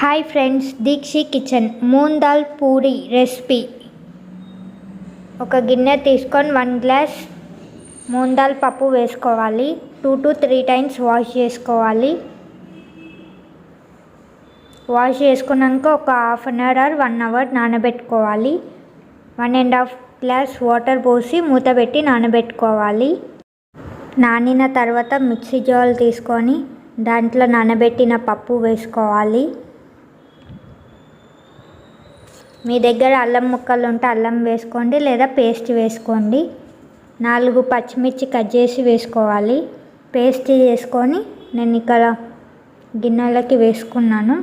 Hi friends, Deekshi kitchen moong dal puri recipe. ఒక గిన్నె తీసుకొని 1 గ్లాస్ మూంగ్ దాల్ పప్పు వేసుకోవాలి. 2 to 3 టైమ్స్ వాష్ చేసుకోవాలి. వాష్ చేసుకున్నాక ఒక half an hour or 1 hour నానబెట్టుకోవాలి. 1.5 గ్లాస్ వాటర్ పోసి మూత పెట్టి నానబెట్టుకోవాలి. నానిన తర్వాత మిక్సీ జార్ తీసుకొని దాంట్లో నానబెట్టిన పప్పు వేసుకోవాలి. మీ దగ్గర అల్లం ముక్కలు ఉంటే అల్లం వేసుకోండి, లేదా పేస్ట్ వేసుకోండి. 4 పచ్చిమిర్చి కట్ చేసి వేసుకోవాలి. పేస్ట్ చేసుకొని నేను ఇక్కడ గిన్నెలకి వేసుకున్నాను.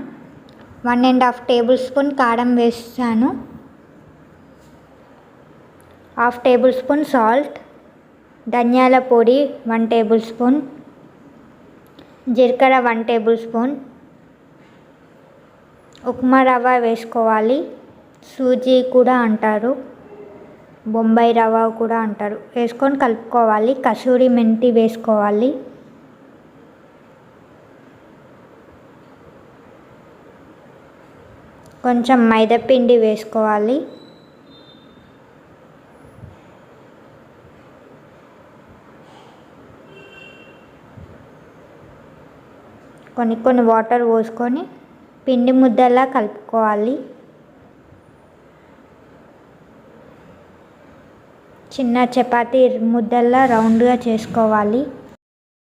1.5 టేబుల్ స్పూన్ కారం వేసాను. 1/2 టేబుల్ స్పూన్ సాల్ట్, ధనియాల పొడి 1 టేబుల్ స్పూన్, జీలకర్ర 1 టేబుల్ స్పూన్, ఉప్మా రవ్వ వేసుకోవాలి. సూజీ కూడా అంటారు, బొంబాయి రవ్వ కూడా అంటారు. వేసుకొని కలుపుకోవాలి. కసూరి మెంతి వేసుకోవాలి. కొంచెం మైదా పిండి వేసుకోవాలి. కొన్ని వాటర్ పోసుకొని పిండి ముద్దలా కలుపుకోవాలి. చిన్న చపాతీ ముద్దల్లా రౌండ్గా చేసుకోవాలి.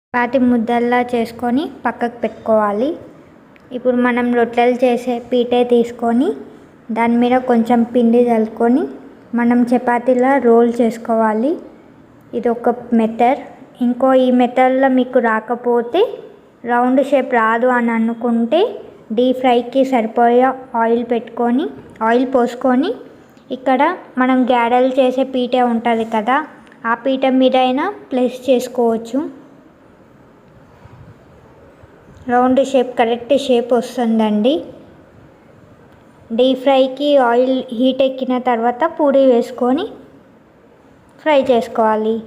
చపాతీ ముద్దల్లా చేసుకొని పక్కకు పెట్టుకోవాలి. ఇప్పుడు మనం రొట్టెలు చేసే పీటే తీసుకొని దాని మీద కొంచెం పిండి చల్లుకొని మనం చపాతీలా రోల్ చేసుకోవాలి. ఇది ఒక మెథడ్. ఈ మెథడ్లో మీకు రాకపోతే, రౌండ్ షేప్ రాదు అని అనుకుంటే డీప్ ఫ్రైకి సరిపోయే ఆయిల్ పోసుకొని ఇక్కడ మనం గారెలు చేసే పీట ఉంటుంది కదా, ఆ పీట మీద అయినా ప్లేస్ చేసుకోవచ్చు. రౌండ్ షేప్ కరెక్ట్ షేప్ వస్తుందండి. డీప్ ఫ్రైకి ఆయిల్ హీట్ ఎక్కిన తర్వాత పూరి వేసుకొని ఫ్రై చేసుకోవాలి.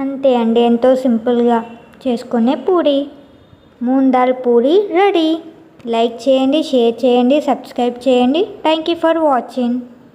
అంతే అండి, ఎంతో సింపుల్గా చేసుకునే పూరి, మూంగ్ దాల్ పూరి రెడీ. లైక్ చేయండి, షేర్ చేయండి, సబ్స్క్రైబ్ చేయండి. Thank you for watching.